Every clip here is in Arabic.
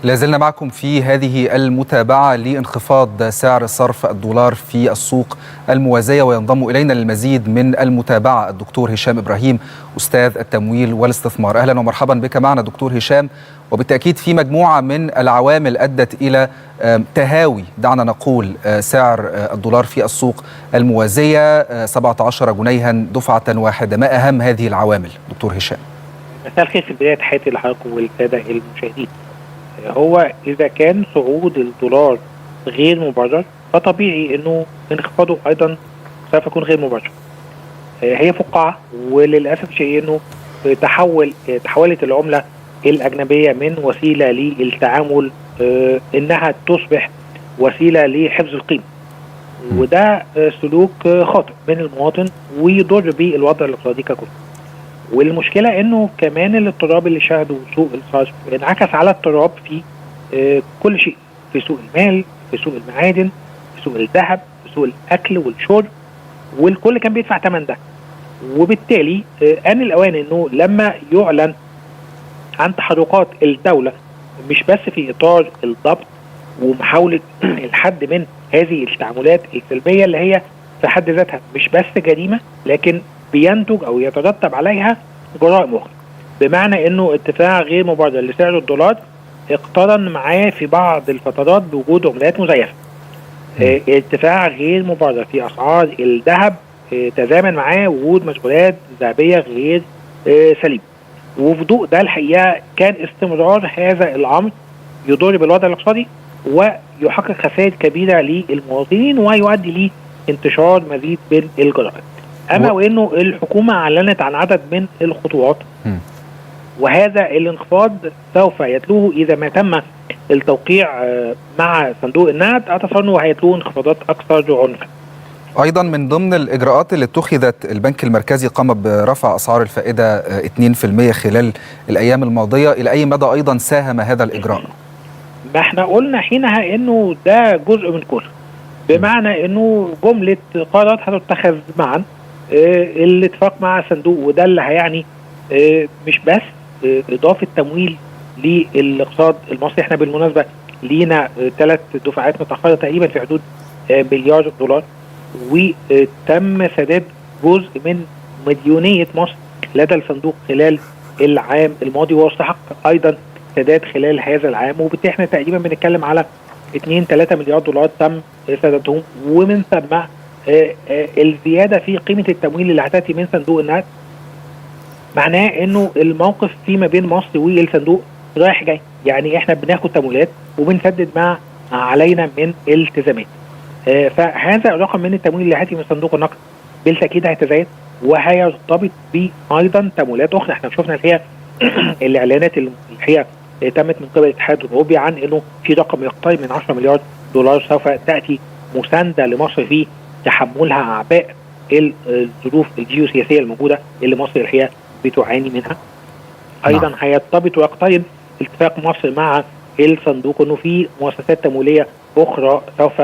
لازلنا معكم في هذه المتابعة لانخفاض سعر صرف الدولار في السوق الموازية، وينضم إلينا للمزيد من المتابعة الدكتور هشام إبراهيم أستاذ التمويل والاستثمار. أهلا ومرحبا بك معنا دكتور هشام. وبالتأكيد في مجموعة من العوامل أدت إلى تهاوي دعنا نقول سعر الدولار في السوق الموازية 17 جنيها دفعة واحدة. ما أهم هذه العوامل دكتور هشام؟ مساء الخير. في بداية تحياتي لحضراتكم والسادة المشاهدين. هو إذا كان صعود الدولار غير مبرر فطبيعي إنه انخفاضه أيضا سوف يكون غير مبرر. هي فقاعة، وللأسف شيء إنه تحولت العملة الأجنبية من وسيلة للتعامل إنها تصبح وسيلة لحفظ القيمة، وده سلوك خاطئ من المواطن ويضر بالوضع الاقتصادي ككل. والمشكلة انه كمان الاضطراب اللي شهده سوق الصرف انعكس على اضطراب في كل شيء، في سوق المال، في سوق المعادن، في سوق الذهب، في سوق الاكل والشرب، والكل كان بيدفع ثمن ده. وبالتالي آن الاوان انه لما يعلن عن تحركات الدولة مش بس في اطار الضبط ومحاولة الحد من هذه التعاملات السلبية اللي هي في حد ذاتها مش بس جريمة، لكن بينتج او يترتب عليها جرائم اخرى. بمعنى انه ارتفاع غير مبرر لسعر الدولار اقترن معاه في بعض الفترات بوجود عملات مزيفه. ارتفاع غير مبرر في اسعار الذهب تزامن معاه وجود مشغولات ذهبيه غير سليمه. وفي ضوء ده الحقيقه كان استمرار هذا الامر يضر بالوضع الاقتصادي ويحقق خسائر كبيره للمواطنين ويؤدي لانتشار مزيد من الجرائم. أما وإنه الحكومة أعلنت عن عدد من الخطوات، وهذا الانخفاض سوف يتلوه إذا ما تم التوقيع مع صندوق النقد. أتصور أنه هيتلوه انخفاضات أكثر عنفا. أيضا من ضمن الإجراءات اللي اتخذت، البنك المركزي قام برفع أسعار الفائدة 2% خلال الأيام الماضية. إلى أي مدى أيضا ساهم هذا الإجراء؟ ما احنا قلنا حينها أنه ده جزء من كل، بمعنى أنه جملة قرارات هتتخذ معا. الاتفاق مع الصندوق، وده اللي هيعني مش بس إضافة تمويل للاقتصاد المصري. احنا بالمناسبة لينا 3 دفعات متأخرة تقريبا في حدود مليار دولار، وتم سداد جزء من مديونية مصر لدى الصندوق خلال العام الماضي، واستحق أيضا سداد خلال هذا العام. وبالتالي احنا تقريبا بنتكلم على 2-3 مليار دولار تم سدادهم. ومن ثم الزيادة في قيمة التمويل اللي هتأتي من صندوق النقد معناه انه الموقف فيما بين مصر والصندوق رايح جاي. يعني احنا بناخد تمويلات وبنسدد ما علينا من التزامات. فهذا الرقم من التمويل اللي هيأتي من صندوق النقد بالتأكيد هيتزايد وهيرتبط بأيضا تمويلات أخرى. احنا شفنا الحقيقة الإعلانات الحقيقة تمت من قبل الاتحاد الأوروبي عن انه في رقم يقترب من 10 مليار دولار سوف تأتي مساندة لمصر في تحملها أعباء الظروف الجيوسياسية الموجودة اللي مصر الحقيقة بتعاني منها. أيضا هيرتبط ويقترن اتفاق مصر مع الصندوق أنه في مؤسسات تمويلية أخرى سوف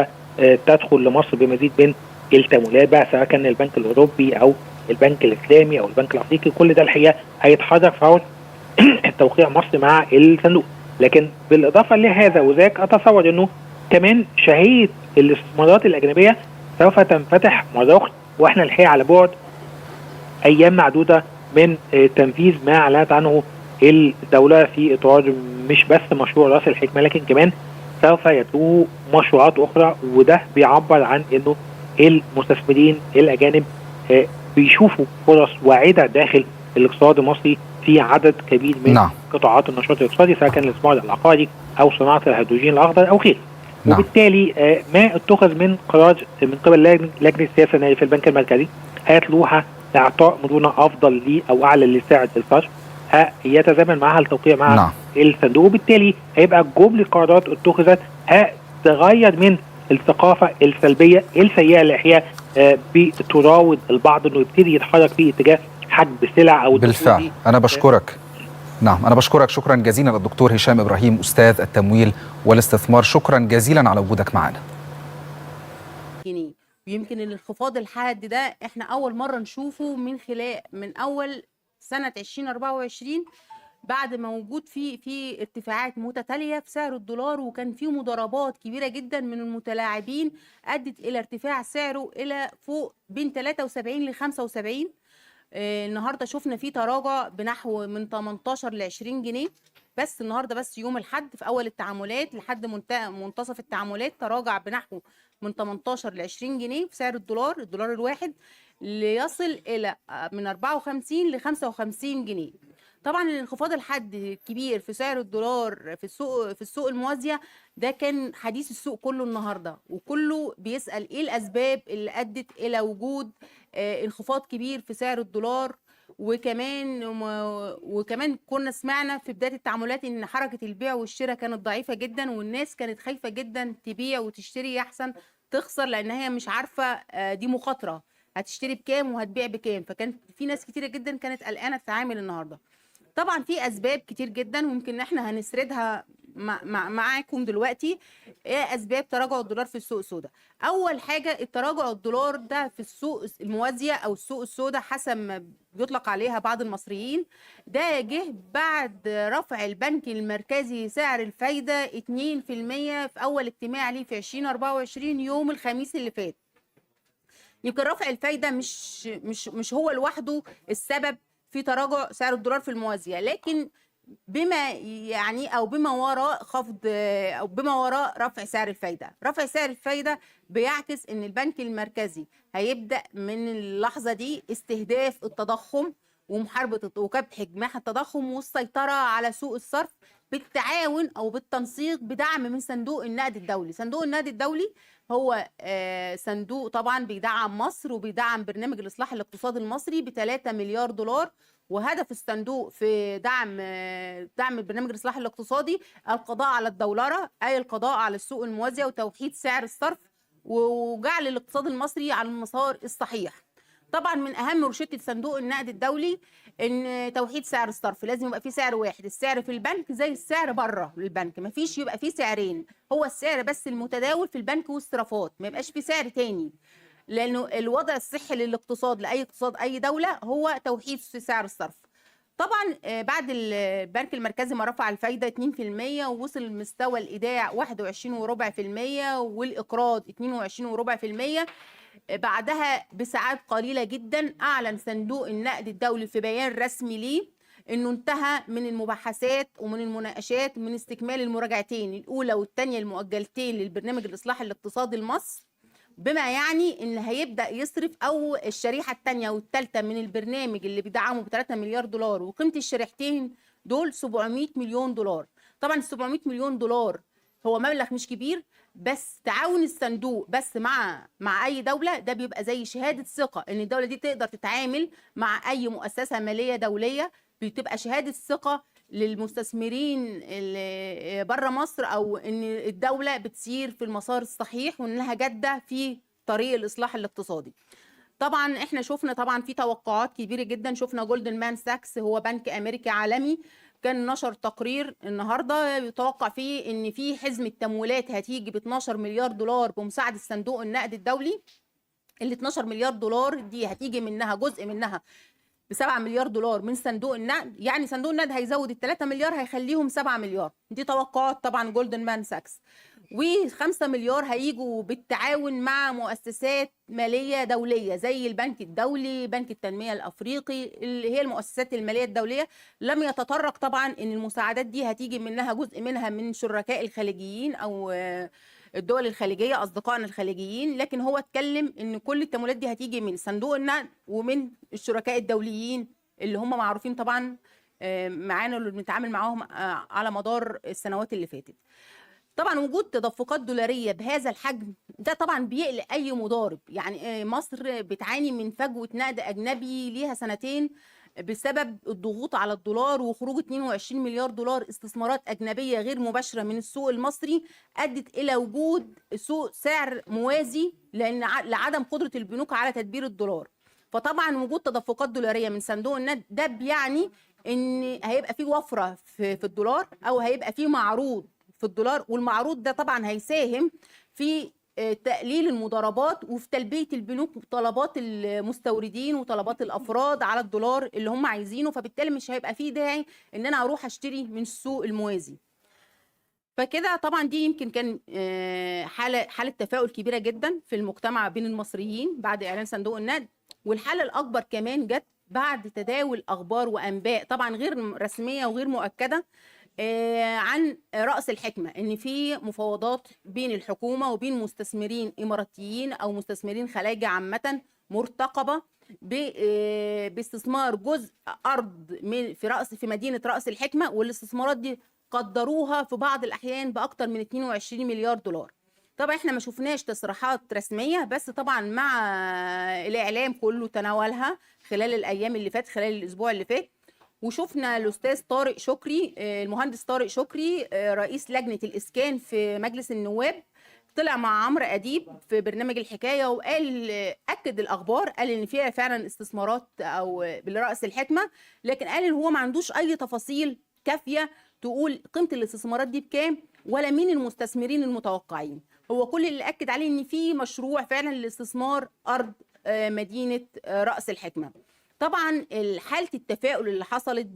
تدخل لمصر بمزيد من التمويلات، بقى سواء كان البنك الأوروبي أو البنك الإسلامي أو البنك الأفريقي. كل ده الحقيقة هيتحرك فور التوقيع مصر مع الصندوق. لكن بالإضافة لهذا وذاك أتصور أنه كمان شهية الاستثمارات الأجنبية سوف تنفتح مرة أخرى، وإحنا الحقيقة على بعد أيام معدودة من تنفيذ ما أعلنت عنه الدولة في إطار مش بس مشروع رأس الحكمة، لكن كمان سوف يتلوه مشروعات أخرى. وده بيعبر عن إنه المستثمرين الأجانب بيشوفوا فرص واعدة داخل الاقتصاد المصري في عدد كبير من قطاعات النشاط الاقتصادي، سواء كان الاستثمار العقاري أو صناعة الهيدروجين الأخضر أو غيره. وبالتالي ما اتخذ من قرار من قبل لجنة السياسة النهائية في البنك المركزي هيتلوها إعطاء مرونة أفضل لي أو أعلى لسعر الصرف يتزامن معها التوقيع مع الصندوق. وبالتالي هيبقى جملة قرارات اتخذت هتغير من الثقافة السلبية السيئة اللي هي بتراود البعض انه يبتدي يتحرك في اتجاه حجب السلع او بالفعل. انا بشكرك. انا بشكرك شكرا جزيلا الدكتور هشام ابراهيم استاذ التمويل والاستثمار. شكرا جزيلا على وجودك معنا. يمكن الانخفاض الحاد ده احنا اول مره نشوفه من اول سنه 2024 بعد ما وجود في ارتفاعات متتاليه في سعر الدولار، وكان في مضاربات كبيره جدا من المتلاعبين ادت الى ارتفاع سعره الى فوق بين 73 ل 75. النهارده شفنا في تراجع بنحو من 18 ل 20 جنيه. بس النهارده بس يوم الحد في اول التعاملات لحد منتصف التعاملات تراجع بنحو من 18 ل 20 جنيه في سعر الدولار الواحد، ليصل الى من 54 ل 55 جنيه. طبعا الانخفاض الحاد الكبير في سعر الدولار في السوق الموازيه ده كان حديث السوق كله النهارده، وكله بيسأل ايه الاسباب اللي ادت الى وجود انخفاض كبير في سعر الدولار. وكمان كنا سمعنا في بداية التعاملات ان حركة البيع والشراء كانت ضعيفة جدا، والناس كانت خايفة جدا تبيع وتشتري احسن تخسر، لان هي مش عارفة دي مخاطرة، هتشتري بكام وهتبيع بكام. فكان في ناس كتيرة جدا كانت قلقانة تتعامل النهاردة. طبعا في اسباب كتير جدا ويمكن احنا هنسردها معاكم دلوقتي. ايه اسباب تراجع الدولار في السوق السوداء؟ اول حاجه التراجع الدولار ده في السوق الموازيه او السوق السوداء حسب ما بيطلق عليها بعض المصريين، ده جه بعد رفع البنك المركزي سعر الفايده 2% في اول اجتماع ليه في 2024 يوم الخميس اللي فات. يمكن رفع الفايده مش هو لوحده السبب في تراجع سعر الدولار في الموازيه، لكن بما يعني او بما وراء خفض او بما وراء رفع سعر الفايده. رفع سعر الفايده بيعكس ان البنك المركزي هيبدا من اللحظه دي استهداف التضخم ومحاربه وكبح جماح التضخم والسيطره على سوق الصرف بالتعاون او بالتنسيق بدعم من صندوق النقد الدولي. صندوق النقد الدولي هو صندوق طبعا بيدعم مصر وبيدعم برنامج الاصلاح الاقتصادي المصري ب 3 مليار دولار. وهدف الصندوق في دعم برنامج الاصلاح الاقتصادي القضاء على الدولره، اي القضاء على السوق الموازيه وتوحيد سعر الصرف وجعل الاقتصاد المصري على المسار الصحيح. طبعا من اهم روشته صندوق النقد الدولي ان توحيد سعر الصرف، لازم يبقى في سعر واحد، السعر في البنك زي السعر بره البنك، مفيش يبقى في سعرين، هو السعر بس المتداول في البنك والصرافات، ما يبقاش في سعر تاني، لانه الوضع الصحي للاقتصاد لاي اقتصاد اي دوله هو توحيد سعر الصرف. طبعا بعد البنك المركزي ما رفع الفايده 2% ووصل لمستوى الايداع 21.4% والاقراض 22.4%، بعدها بساعات قليله جدا اعلن صندوق النقد الدولي في بيان رسمي ليه انه انتهى من المباحثات ومن المناقشات من استكمال المراجعتين الاولى والثانيه المؤجلتين للبرنامج الاصلاح الاقتصادي لمصر، بما يعني ان هيبدا يصرف او الشريحه الثانيه والثالثه من البرنامج اللي بيدعمه ب 3 مليار دولار، وقيمه الشريحتين دول 700 مليون دولار. طبعا ال 700 مليون دولار هو مبلغ مش كبير، بس تعاون الصندوق بس مع اي دوله ده بيبقى زي شهاده ثقه ان الدوله دي تقدر تتعامل مع اي مؤسسه ماليه دوليه، بتبقى شهاده ثقه للمستثمرين اللي بره مصر او ان الدوله بتسير في المسار الصحيح وانها جاده في طريق الاصلاح الاقتصادي. طبعا احنا شفنا طبعا في توقعات كبيره جدا، شفنا جولدمان مان ساكس هو بنك امريكي عالمي كان نشر تقرير النهارده يتوقع فيه ان في حزمه تمويلات هتيجي ب 12 مليار دولار بمساعده صندوق النقد الدولي. ال 12 مليار دولار دي هتيجي منها جزء منها ب7 مليار دولار من صندوق النقد، يعني صندوق النقد هيزود ال3 مليار هيخليهم 7 مليار، دي توقعات طبعا جولدمان مان ساكس. و5 مليار هيجوا بالتعاون مع مؤسسات ماليه دوليه زي البنك الدولي، بنك التنميه الافريقي، اللي هي المؤسسات الماليه الدوليه. لم يتطرق طبعا ان المساعدات دي هتيجي منها جزء منها من شركاء الخليجيين او الدول الخليجيه اصدقائنا الخليجيين، لكن هو اتكلم ان كل التمويلات دي هتيجي من صندوق النقد ومن الشركاء الدوليين اللي هم معروفين طبعا معانا اللي بنتعامل معاهم على مدار السنوات اللي فاتت. طبعا وجود تدفقات دولاريه بهذا الحجم ده طبعا بيقلق اي مضارب، يعني مصر بتعاني من فجوه نقد اجنبي ليها سنتين بسبب الضغوط على الدولار وخروج 22 مليار دولار استثمارات اجنبيه غير مباشره من السوق المصري، ادت الى وجود سوق سعر موازي لعدم قدره البنوك على تدبير الدولار. فطبعا وجود تدفقات دولاريه من صندوق النقد ده بيعني ان هيبقى في وفره في الدولار او هيبقى في معروض في الدولار، والمعروض ده طبعا هيساهم في تقليل المضاربات وفي تلبية البنوك طلبات المستوردين وطلبات الأفراد على الدولار اللي هم عايزينه، فبالتالي مش هيبقى فيه داعي إن أنا أروح أشتري من السوق الموازي. فكده طبعا دي يمكن كان حالة تفاؤل كبيرة جدا في المجتمع بين المصريين بعد إعلان صندوق النقد. والحالة الأكبر كمان جت بعد تداول أخبار وأنباء طبعا غير رسمية وغير مؤكدة عن رأس الحكمة، ان في مفاوضات بين الحكومة وبين مستثمرين اماراتيين او مستثمرين خلايجة عامة مرتقبة باستثمار جزء ارض في مدينة رأس الحكمة، والاستثمارات دي قدروها في بعض الاحيان باكتر من 22 مليار دولار. طبعا احنا ما شفناش تصريحات رسمية، بس طبعا مع الاعلام كله تناولها خلال الايام اللي فات، خلال الاسبوع اللي فات. وشفنا الاستاذ طارق شكري، المهندس طارق شكري رئيس لجنة الإسكان في مجلس النواب، طلع مع عمرو أديب في برنامج الحكاية وقال أكد الأخبار، قال إن فيها فعلا استثمارات أو بالرأس الحكمة، لكن قال إن هو ما عندوش أي تفاصيل كافية تقول قيمة الاستثمارات دي بكام ولا مين المستثمرين المتوقعين. هو كل اللي أكد عليه إن في مشروع فعلا لاستثمار أرض مدينة رأس الحكمة. طبعا حاله التفاؤل اللي حصلت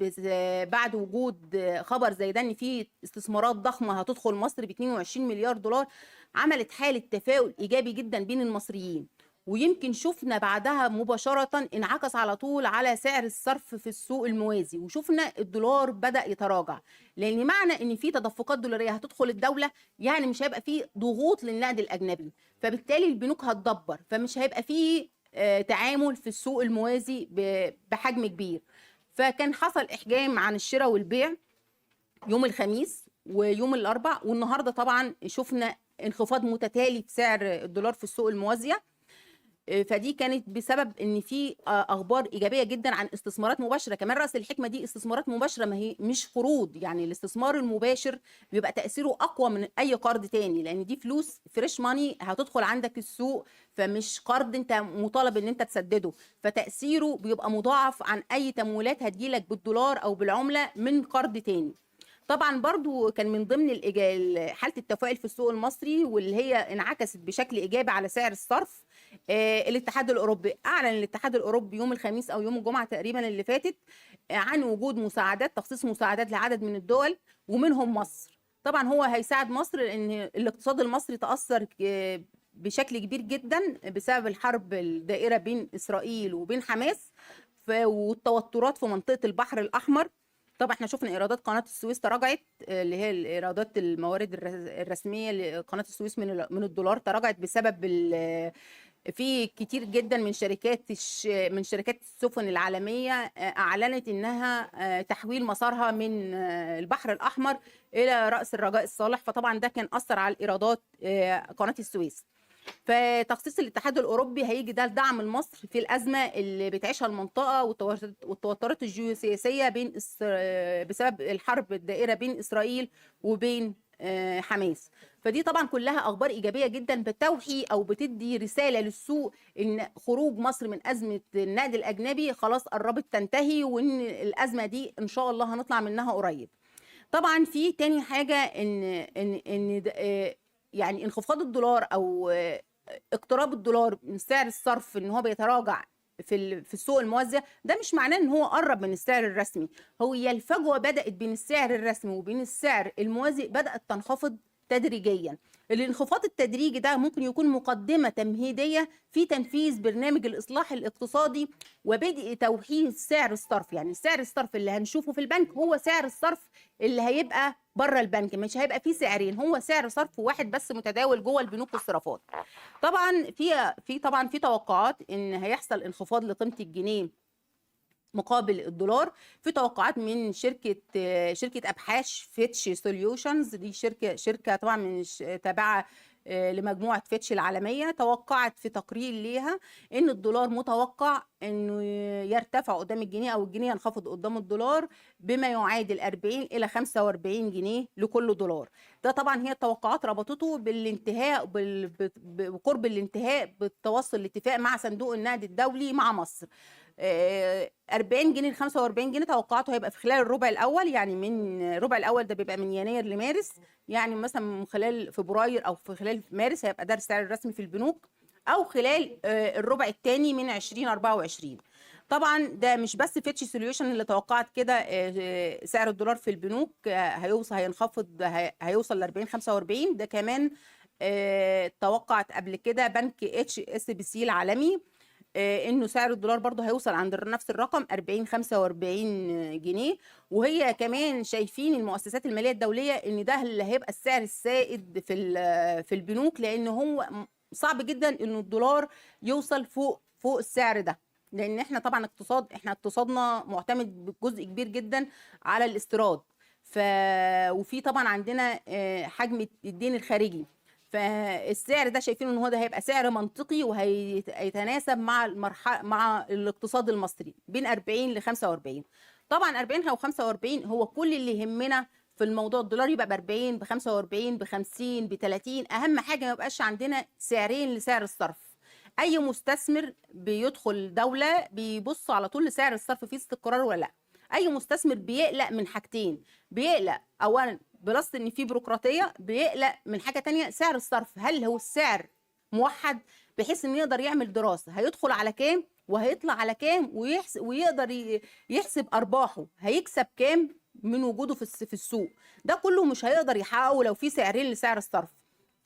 بعد وجود خبر زي ده ان في استثمارات ضخمه هتدخل مصر ب 22 مليار دولار عملت حاله تفاؤل ايجابي جدا بين المصريين. ويمكن شفنا بعدها مباشره انعكس على طول على سعر الصرف في السوق الموازي، وشفنا الدولار بدا يتراجع، لان معنى ان في تدفقات دولاريه هتدخل الدوله يعني مش هيبقى في ضغوط للنقد الاجنبي، فبالتالي البنوك هتدبر، فمش هيبقى في تعامل في السوق الموازي بحجم كبير. فكان حصل احجام عن الشراء والبيع يوم الخميس ويوم الاربع، والنهارده طبعا شفنا انخفاض متتالي في سعر الدولار في السوق الموازيه. فدي كانت بسبب ان في اخبار ايجابيه جدا عن استثمارات مباشره. كمان راس الحكمه دي استثمارات مباشره، ما هي مش قروض، يعني الاستثمار المباشر بيبقى تاثيره اقوى من اي قرض تاني، لان دي فلوس فريش ماني هتدخل عندك السوق، فمش قرض انت مطالب ان انت تسدده، فتاثيره بيبقى مضاعف عن اي تمويلات هتجيلك بالدولار او بالعمله من قرض تاني. طبعا برضو كان من ضمن حاله التفاؤل في السوق المصري واللي هي انعكست بشكل ايجابي على سعر الصرف. الاتحاد الاوروبي اعلن الاتحاد الاوروبي يوم الخميس او يوم الجمعه تقريبا اللي فاتت عن وجود مساعدات، تخصيص مساعدات لعدد من الدول ومنهم مصر. طبعا هو هيساعد مصر لان الاقتصاد المصري تاثر بشكل كبير جدا بسبب الحرب الدائره بين اسرائيل وبين حماس والتوترات في منطقه البحر الاحمر. طبعا احنا شفنا ايرادات قناه السويس تراجعت، اللي هي الايرادات الموارد الرسميه لقناه السويس من الدولار تراجعت بسبب في كتير جدا من شركات السفن العالميه اعلنت انها تحويل مسارها من البحر الاحمر الى راس الرجاء الصالح، فطبعا ده كان اثر على الايرادات قناه السويس. فتخصيص الاتحاد الاوروبي هيجي ده لدعم مصر في الازمه اللي بتعيشها المنطقه والتوترات الجيوسياسيه بسبب الحرب الدائره بين اسرائيل وبين حماس. فدي طبعا كلها اخبار ايجابيه جدا بتوحي او بتدي رساله للسوق ان خروج مصر من ازمه النقد الاجنبي خلاص قربت تنتهي، وان الازمه دي ان شاء الله هنطلع منها قريب. طبعا في تاني حاجه ان يعني انخفاض الدولار او اقتراب الدولار من سعر الصرف ان هو بيتراجع في السوق الموازيه، ده مش معناه ان هو قرب من السعر الرسمي. هي الفجوه بدات بين السعر الرسمي وبين السعر الموازي بدات تنخفض تدريجيا. الانخفاض التدريجي ده ممكن يكون مقدمه تمهيديه في تنفيذ برنامج الاصلاح الاقتصادي وبدء توحيد سعر الصرف. يعني سعر الصرف اللي هنشوفه في البنك هو سعر الصرف اللي هيبقى بره البنك، مش هيبقى فيه سعرين، هو سعر صرف واحد بس متداول جوه البنوك والصرافات. طبعا في توقعات ان هيحصل انخفاض لقيمه الجنيه مقابل الدولار. في توقعات من شركه ابحاث فيتش سوليوشنز، دي شركه طبعا من تابعه لمجموعه فيتش العالميه، توقعت في تقرير ليها ان الدولار متوقع انه يرتفع قدام الجنيه او الجنيه ينخفض قدام الدولار بما يعادل 40 الى 45 جنيه لكل دولار. ده طبعا هي التوقعات ربطته بالانتهاء بقرب الانتهاء بالتوصل لاتفاق مع صندوق النقد الدولي مع مصر. 40 جنيه ل 45 جنيه توقعاته هيبقى في خلال الربع الاول، يعني من الربع الاول ده بيبقى من يناير لمارس، يعني مثلا من خلال فبراير او في خلال مارس هيبقى ده السعر الرسمي في البنوك، او خلال الربع الثاني من 2024. طبعا ده مش بس فيتش سوليوشن اللي توقعت كده سعر الدولار في البنوك هينخفض هيوصل ل 40 45. ده كمان توقعت قبل كده بنك HSBC العالمي انه سعر الدولار برضه هيوصل عند نفس الرقم 40 45 جنيه. وهي كمان شايفين المؤسسات الماليه الدوليه ان ده اللي هيبقى السعر السائد في البنوك، لان هو صعب جدا انه الدولار يوصل فوق السعر ده، لان احنا طبعا اقتصادنا معتمد بجزء كبير جدا على الاستيراد. وفي طبعا عندنا حجم الدين الخارجي، فالسعر ده شايفين ان هو ده هيبقى سعر منطقي وهيتناسب مع الاقتصاد المصري بين 40 ل 45. طبعا 40 او 45 هو كل اللي يهمنا في الموضوع. الدولار يبقى ب 40 ب 45 ب 50 ب 30، اهم حاجه ما يبقاش عندنا سعرين لسعر الصرف. اي مستثمر بيدخل دوله بيبص على طول لسعر الصرف فيه استقرار ولا لا. اي مستثمر بيقلق من حاجتين، بيقلق اولا بلس ان في بيروقراطيه، بيقلق من حاجه تانية سعر الصرف، هل هو السعر موحد بحيث انه يقدر يعمل دراسه هيدخل على كام وهيطلع على كام، ويقدر يحسب ارباحه هيكسب كام من وجوده في السوق. ده كله مش هيقدر يحققه لو في سعرين لسعر الصرف.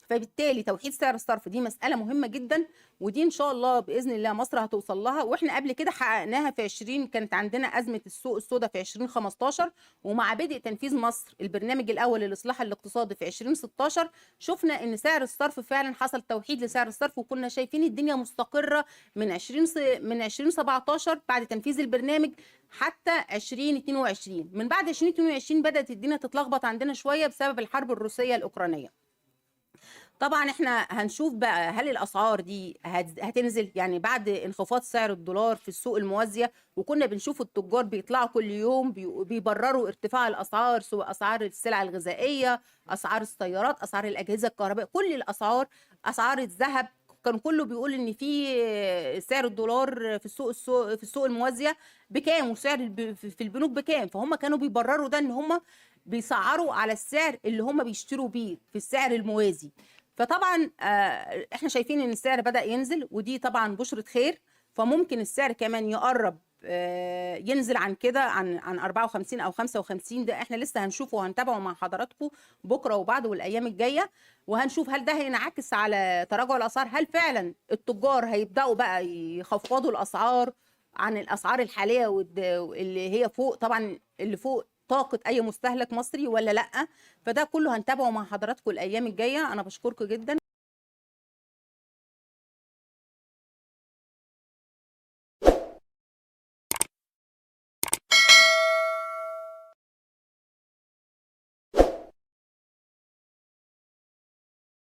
فبالتالي توحيد سعر الصرف دي مسألة مهمة جدا، ودي إن شاء الله بإذن الله مصر هتوصل لها. وإحنا قبل كده حققناها في 20، كانت عندنا أزمة السوق السوداء في 2015، ومع بدء تنفيذ مصر البرنامج الأول للإصلاح الاقتصادي في 2016 شفنا إن سعر الصرف فعلا حصل توحيد لسعر الصرف، وكنا شايفين الدنيا مستقرة من 2017 بعد تنفيذ البرنامج حتى 2022. من بعد 2022 بدأت الدنيا تتلخبط عندنا شوية بسبب الحرب الروسية الأوكرانية. طبعا احنا هنشوف بقى هل الاسعار دي هتنزل، يعني بعد انخفاض سعر الدولار في السوق الموازيه، وكنا بنشوف التجار بيطلعوا كل يوم بيبرروا ارتفاع الاسعار، سواء اسعار السلع الغذائيه، اسعار السيارات، اسعار الاجهزه الكهربائيه، كل الاسعار، اسعار الذهب، كان كله بيقول ان في سعر الدولار في السوق الموازيه بكام، وسعر في البنوك بكام. فهم كانوا بيبرروا ده ان هم بيسعروا على السعر اللي هم بيشتروا بيه في السعر الموازي. فطبعا احنا شايفين ان السعر بدأ ينزل، ودي طبعا بشرة خير. فممكن السعر كمان يقرب ينزل عن كده، عن 54 او 55. ده احنا لسه هنشوفه وهنتابعه مع حضراتكم بكره وبعده والايام الجايه، وهنشوف هل ده هينعكس على تراجع الاسعار، هل فعلا التجار هيبداوا بقى يخفضوا الاسعار عن الاسعار الحاليه اللي هي فوق، طبعا اللي فوق طاقة أي مستهلك مصري ولا لأ. فده كله هنتابعه مع حضراتكم الأيام الجاية. أنا بشكركم جدا.